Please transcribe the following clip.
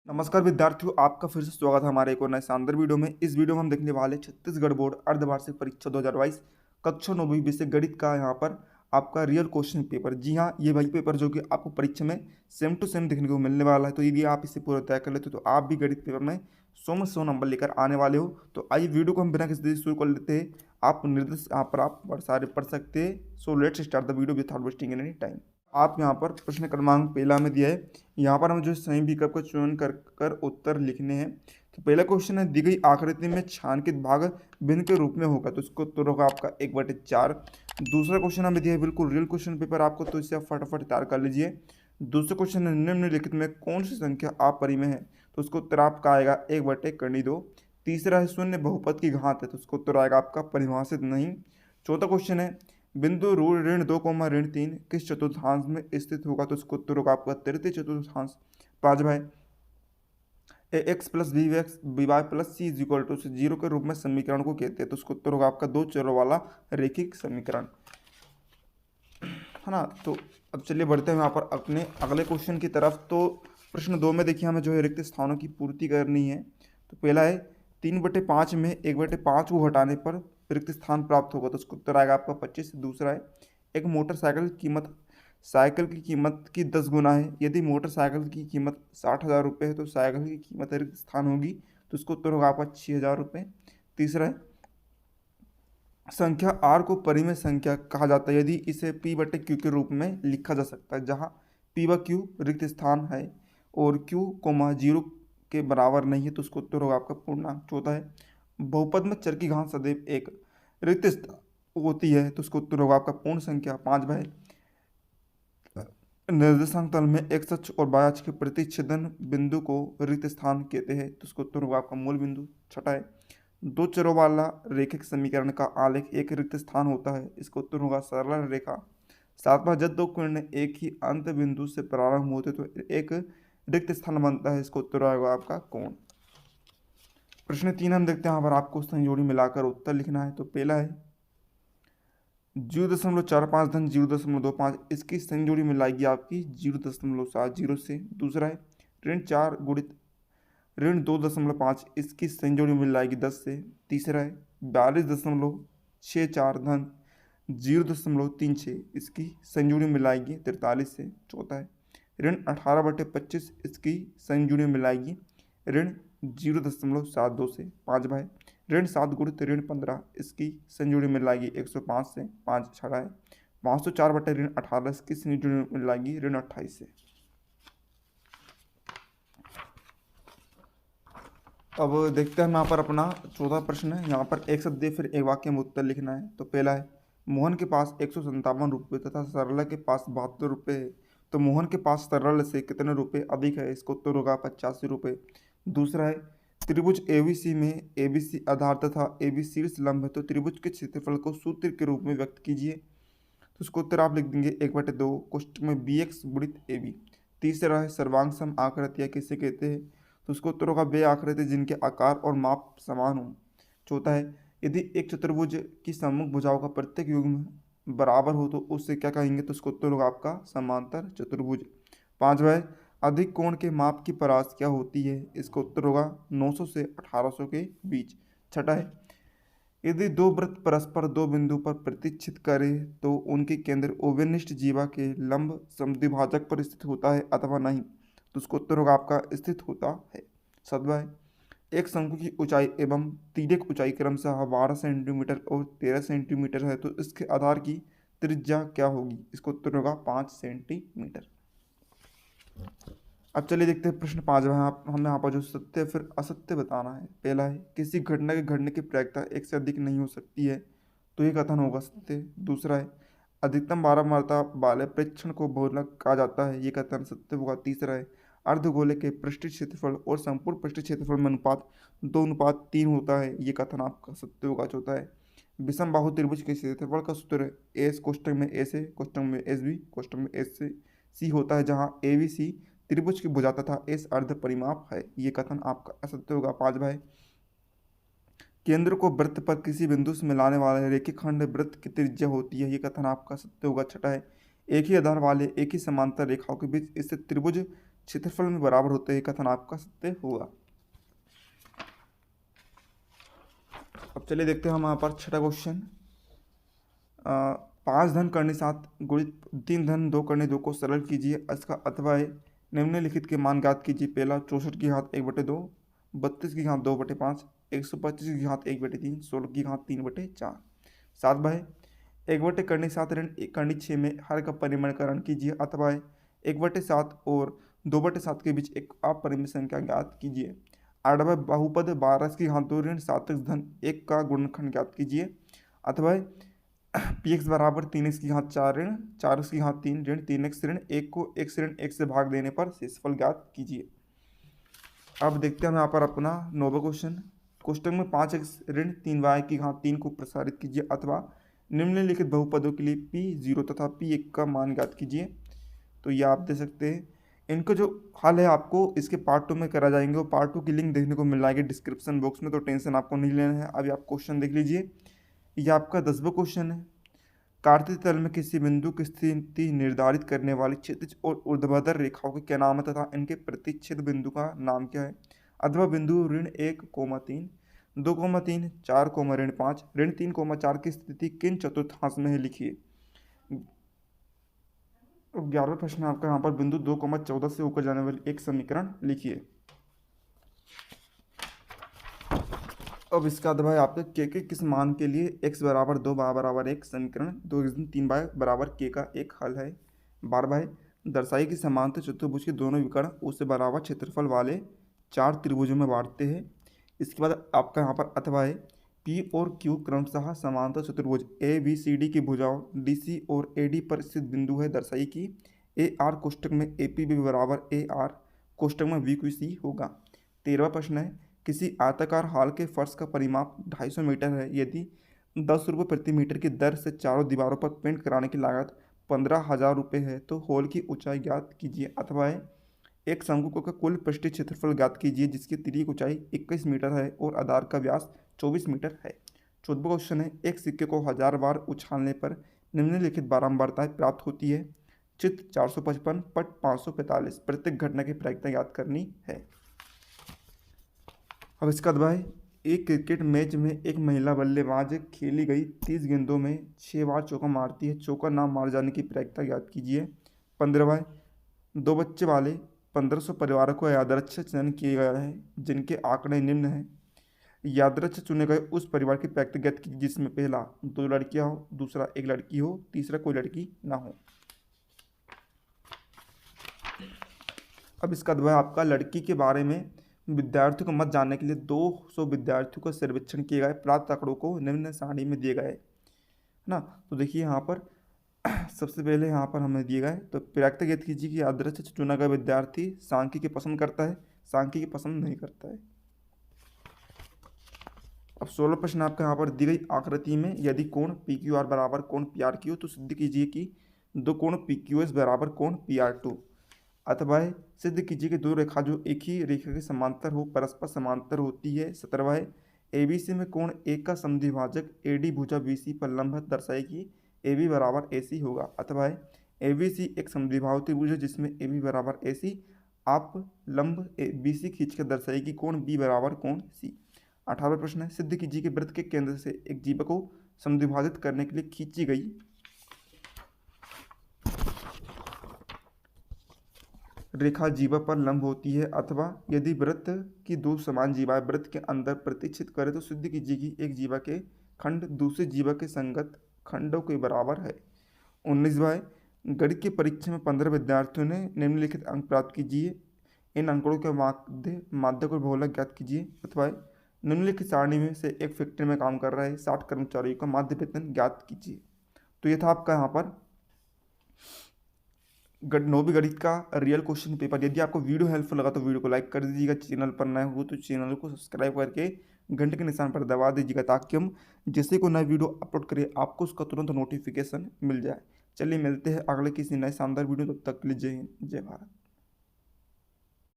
नमस्कार विद्यार्थियों, आपका फिर से स्वागत है हमारे एक और नए शानदार वीडियो में। इस वीडियो में हम देखने वाले छत्तीसगढ़ बोर्ड अर्धवार्षिक परीक्षा 2022 कक्षा 9वीं विषय गणित का यहाँ पर आपका रियल क्वेश्चन पेपर। जी हाँ, ये वही पेपर जो कि आपको परीक्षा में सेम टू सेम देखने को मिलने वाला है। तो यदि आप इसे पूरा तय कर लेते हो तो आप भी गणित पेपर में 100 में 100 नंबर लेकर आने वाले हो। तो आइए वीडियो को हम बिना किसी देरी शुरू कर लेते हैं। आप निर्देश यहाँ पर आप सारे पढ़ सकते हैं। So let's start the video without wasting any time. आप यहाँ पर प्रश्न क्रमांक पहला में दिया है। यहाँ पर हमें जो सही विकल्प का चयन कर उत्तर लिखने हैं। तो पहला क्वेश्चन है, दी गई आकृति में छायांकित भाग भिन्न के रूप में होगा, तो इसको उत्तर होगा आपका 1/4। दूसरा क्वेश्चन हमें दिया है बिल्कुल रियल क्वेश्चन पेपर आपको, तो इसे आप फटाफट तैयार कर लीजिए। दूसरा क्वेश्चन है, निम्नलिखित में कौन सी संख्या अपरिमेय है, तो उसको उत्तर आपका आएगा 1/2। तीसरा है, शून्य बहुपद की घात है, तो उसको उत्तर आएगा आपका परिभाषित नहीं। चौथा क्वेश्चन है, बिंदु ऋण 2, ऋण 3 किस चतुर्थांश में स्थित होगा, तो इसको उत्तर होगा आपका तृतीय चतुर्थांश। 5 भाई, x plus b x b y plus c is equal to 0 के रूप में समीकरण को कहते हैं, तो उसको उत्तर होगा आपका 2 चरों वाला रैखिक समीकरण, है ना। तो अब चलिए बढ़ते हैं यहाँ पर अपने अगले क्वेश्चन की तरफ। तो प्रश्न 2 में देखिए हमें जो है रिक्त स्थानों की पूर्ति करनी है। तो पहला है, 3/5 में 1/5 को घटाने पर रिक्त स्थान प्राप्त होगा, तो उसका उत्तर आएगा आपका 25। दूसरा है, एक मोटरसाइकिल की कीमत साइकिल की कीमत की 10 गुना है। यदि मोटरसाइकिल की कीमत 60,000 रुपये है तो साइकिल की कीमत रिक्त स्थान होगी, तो उसका उत्तर होगा आपका 6,000 रुपये। तीसरा है, संख्या r को परिमेय संख्या कहा जाता है यदि इसे p/q के रूप में लिखा जा सकता है, जहाँ p/q रिक्त स्थान है और q, 0 के बराबर नहीं है, तो उसको उत्तर होगा आपका पूर्णांक। चौथा है, बहुपद में चर की घात सदैव एक रिक्त स्थान होती है, तो उसको उत्तर होगा आपका पूर्ण संख्या। 5 भाई, निर्देशांक तल में x अक्ष और y अक्ष के प्रतिच्छेदन बिंदु को रिक्त स्थान कहते हैं, तो उसको उत्तर होगा आपका मूल बिंदु। छठा है, 2 चरों वाला रैखिक समीकरण का आलेख एक रिक्त स्थान होता है, इसका उत्तर होगा सरल रेखा। 7वां, जब दो किरण एक ही अंत बिंदु से प्रारंभ होते तो एक रिक्त स्थान बनता है, इसका उत्तर होगा आपका कोण। प्रश्न 3 हम देखते हैं, यहाँ पर आपको संयोजन मिलाकर उत्तर लिखना है। तो पहला है, 0.45 धन 0.25, इसकी संयोजन मिलाएगी आपकी 0.70 से। दूसरा है, ऋण 4 गुणित ऋण 2.5, इसकी संयोजन मिलाएगी 10 से। तीसरा है, 42.64 धन 0.36, इसकी संयोजन मिलाएगी 43 से। चौथा है, ऋण 18/25, इसकी संयोजन मिलाएगी ऋण 0.72 से। 5 भाई, ऋण 7 गुणित ऋण 15, इसकी संयोजन मिलाएगी 105 से। 5 छड़ा है, 504/18, इसकी संयोजन मिलाएगी ऋण 28 से। अब देखते हैं हम यहाँ पर अपना चौथा प्रश्न है। यहाँ पर एक शब्द फिर एक वाक्य में उत्तर लिखना है। तो पहला है, मोहन के पास 157 रुपये तथा सरला के पास 72 रुपये है, तो मोहन के पास सरल से कितने रुपये अधिक है, इसको उत्तर होगा 85 रुपये। दूसरा है, त्रिभुज एबीसी में एबीसी आधार तथा एबी शीर्ष लंब है, तो त्रिभुज के क्षेत्रफल को सूत्र के रूप में व्यक्त कीजिए, तो उसको उत्तर आप लिख देंगे 1/2 कोष्टक में bx गुणित ab। तीसरा है, सर्वांग सम आकृतियाँ किसे कहते हैं, तो उसको उत्तर होगा वे आकृति जिनके आकार और माप समान हो। चौथा है, यदि एक चतुर्भुज की सम्मुख भुजाओं का प्रत्येक युग्म बराबर हो तो उससे क्या कहेंगे, तो उसको उत्तर होगा आपका समांतर चतुर्भुज। 5वां है, अधिक कोण के माप की परास क्या होती है, इसका उत्तर होगा 900 से 1800 के बीच। छठा है, यदि दो वृत्त परस्पर दो बिंदु पर प्रतिच्छेद करें तो उनके केंद्र ओवेनिष्ठ जीवा के लंब समद्विभाजक पर स्थित होता है अथवा नहीं, तो उसका उत्तर होगा आपका स्थित होता है। 7वां है, एक शंकु की ऊंचाई एवं तिर्यक ऊंचाई क्रमशः 12 सेंटीमीटर और 13 सेंटीमीटर है, तो इसके आधार की त्रिज्या क्या होगी, इसका उत्तर होगा 5 सेंटीमीटर। अब चलिए देखते हैं प्रश्न 5 में। हमें यहाँ पर जो सत्य फिर असत्य बताना है। पहला है, किसी घटना के घटने की प्रायिकता एक से अधिक नहीं हो सकती है, तो ये कथन होगा सत्य। दूसरा है, अधिकतम बारंबारता वाले प्रेक्षण को बहुलक कहा जाता है, ये कथन सत्य होगा। तीसरा है, अर्धगोले के पृष्ठीय क्षेत्रफल और संपूर्ण पृष्ठीय क्षेत्रफल में अनुपात 2:3 होता है, ये कथन आपका सत्य होगा। चौथा है, विषम बाहु त्रिभुज के क्षेत्रफल का सूत्र एस कोष्टक में ए से कोष्टक में एस बी कोष्टक में एस से सी होता है, जहाँ ए बी सी त्रिभुज की भुजा तथा एस अर्ध परिमाप है, ये कथन आपका असत्य होगा। 5 भाई, केंद्र को वृत्त पर किसी बिंदु से मिलाने वाले रेखाखंड वृत्त की त्रिज्या होती है, ये कथन आपका सत्य होगा। छठा है, एक ही आधार वाले एक ही समांतर रेखाओं के बीच स्थित त्रिभुज क्षेत्रफल में बराबर होते हैं, कथन आपका सत्य होगा। अब चलिए देखते हैं हम यहाँ पर छठा क्वेश्चन। 5 धन करने 7 गुणित 3 धन 2 करने 2 को सरल कीजिए। इसका अथवा है निम्नलिखित के मान ज्ञात कीजिए। पहला 64 की घात 1/2, 32 की घात 2/5, 125 की घात 1/3, 16 की घात 3/4। 7 बाय 1 करने 7 ऋण 1 करने 6 में हर का परिमाणीकरण कीजिए। अथवा है 1/7 और 2/7 के बीच एक अपरिमेय संख्या ज्ञात कीजिए। 8 बाय बहुपद 12 की घात 2 ऋण 7x धन 1 का गुणनखंड ज्ञात कीजिए। अथवा px बराबर 3x की घात 4 ऋण 4x की घात 3 ऋण 3x ऋण 1 को x ऋण 1 से भाग देने पर शेषफल ज्ञात कीजिए। अब देखते हैं हम यहाँ पर अपना 9वां क्वेश्चन। कोष्टक में 5x ऋण 3y की घात 3 को प्रसारित कीजिए। अथवा निम्नलिखित बहुपदों के लिए p0 तथा p1 का मान ज्ञात कीजिए। तो ये आप दे सकते हैं। इनको जो हल है आपको इसके पार्ट 2 में करा जाएंगे, वो पार्ट 2 की लिंक देखने को मिल जाएगी डिस्क्रिप्शन बॉक्स में, तो टेंशन आपको नहीं लेना है। अभी आप क्वेश्चन देख लीजिए। यह आपका 10वां क्वेश्चन है। कार्तीय तल में किसी बिंदु की स्थिति निर्धारित करने वाली क्षैतिज और ऊर्ध्वाधर रेखाओं के क्या नाम है तथा इनके प्रतिच्छेद बिंदु का नाम क्या है। अथवा बिंदु ऋण 1,3, 2,3, 4, ऋण 5, ऋण 3,4 की स्थिति किन चतुर्थांश में है लिखिए। 11वां प्रश्न आपका यहाँ पर बिंदु 2,14 से होकर जाने वाली एक समीकरण लिखिए। अब इसका भाई आपके के किस मान के लिए x बराबर 2 y बराबर 1 समीकरण 2 3 बराबर k का एक हल है। 12 भाई दर्शाई की समांतर चतुर्भुज के दोनों विकर्ण उससे बराबर क्षेत्रफल वाले 4 त्रिभुजों में बांटते हैं। इसके बाद आपका यहाँ पर अथवा है p और q क्रमशः समांतर चतुर्भुज ABCD की भुजाओं DC और AD पर स्थित बिंदु है। दर्शाई की AR कोष्टक में APB बराबर AR कोष्टक में VQC होगा। 13वां प्रश्न है किसी आयताकार हॉल के फर्श का परिमाप 250 मीटर है। यदि 10 रुपये प्रति मीटर की दर से चारों दीवारों पर पेंट कराने की लागत 15,000 रुपये है तो हॉल की ऊंचाई ज्ञात कीजिए। अथवा है एक शंकु का कुल पृष्ठीय क्षेत्रफल ज्ञात कीजिए जिसकी तिर्यक ऊंचाई 21 मीटर है और आधार का व्यास 24 मीटर है। 14वां क्वेश्चन है एक सिक्के को 1000 बार उछालने पर निम्नलिखित बारंबारताएं प्राप्त होती है। चित्र 455 पट 545 प्रत्येक घटना की प्रायिकता ज्ञात करनी है। अब इसका भाई एक क्रिकेट मैच में एक महिला बल्लेबाज खेली गई 30 गेंदों में 6 बार चौका मारती है। चौका ना मार जाने की प्रायिकता ज्ञात कीजिए। 15 भाई 2 बच्चे वाले 1500 परिवारों को यादृच्छिक चयन किया गया है जिनके आंकड़े निम्न हैं। यादृच्छिक चुने गए उस परिवार की प्रायिकता ज्ञात कीजिए जिसमें पहला 2 लड़कियां हो, दूसरा 1 लड़की हो, तीसरा कोई लड़की ना हो। अब इसका भाई आपका लड़की के बारे में विद्यार्थियों को मत जानने के लिए 200 विद्यार्थियों का सर्वेक्षण किए गए। प्राप्त आंकड़ों को निम्न सारणी में दिए गए ना। तो देखिए यहाँ पर सबसे पहले यहाँ पर हमें दिए गए तो प्रायिकता ज्ञात कीजिए कि यादृच्छिक से चुना गया विद्यार्थी सांख्यिकी पसंद करता है, सांख्यिकी पसंद नहीं करता है। अब 16 प्रश्न आपका यहाँ पर दी गई आकृति में यदि कोण PQR बराबर कोण PRQ तो सिद्ध कीजिए कि दो कोण PQS बराबर कोण PR2। अथवा सिद्ध कीजिए कि दो रेखा जो एक ही रेखा के समांतर हो परस्पर समांतर होती है। 17वां है ABC में कोण एक का समद्विभाजक AD भुजा BC पर लंब है। दर्शाए कि AB बराबर AC होगा। अथवा ABC एक समद्विबाहु त्रिभुज है जिसमें AB बराबर AC आप लंब BC खींच कर दर्शाए कि कोण B बराबर कोण C। 18वां प्रश्न है सिद्ध कीजिए कि वृत्त के केंद्र से एक जीवा को समद्विभाजित करने के लिए खींची गई रेखा जीवा पर लंब होती है। अथवा यदि वृत्त की दो समान जीवाएं वृत्त के अंदर प्रतिच्छेद करें तो सिद्ध कीजिए कि एक जीवा के खंड दूसरे जीवा के संगत खंडों के बराबर है। 19वां गणित की परीक्षा में 15 विद्यार्थियों ने निम्नलिखित अंक प्राप्त कीजिए। इन अंकों के माध्य को बहुलक ज्ञात कीजिए। अथवा निम्नलिखित सारणी में से एक फैक्ट्री में काम कर रहा है 60 कर्मचारियों का माध्य वेतन ज्ञात कीजिए। तो ये था आपका यहाँ पर 9वीं गणित का रियल क्वेश्चन पेपर। यदि आपको वीडियो हेल्पफुल लगा तो वीडियो को लाइक कर दीजिएगा। चैनल पर नए हो तो चैनल को सब्सक्राइब करके घंटे के निशान पर दबा दीजिएगा ताकि हम जैसे कोई नया वीडियो अपलोड करें आपको उसका तुरंत नोटिफिकेशन मिल जाए। चलिए मिलते हैं अगले किसी नए शानदार वीडियो, तब तक के लिए जय हिंद जय भारत।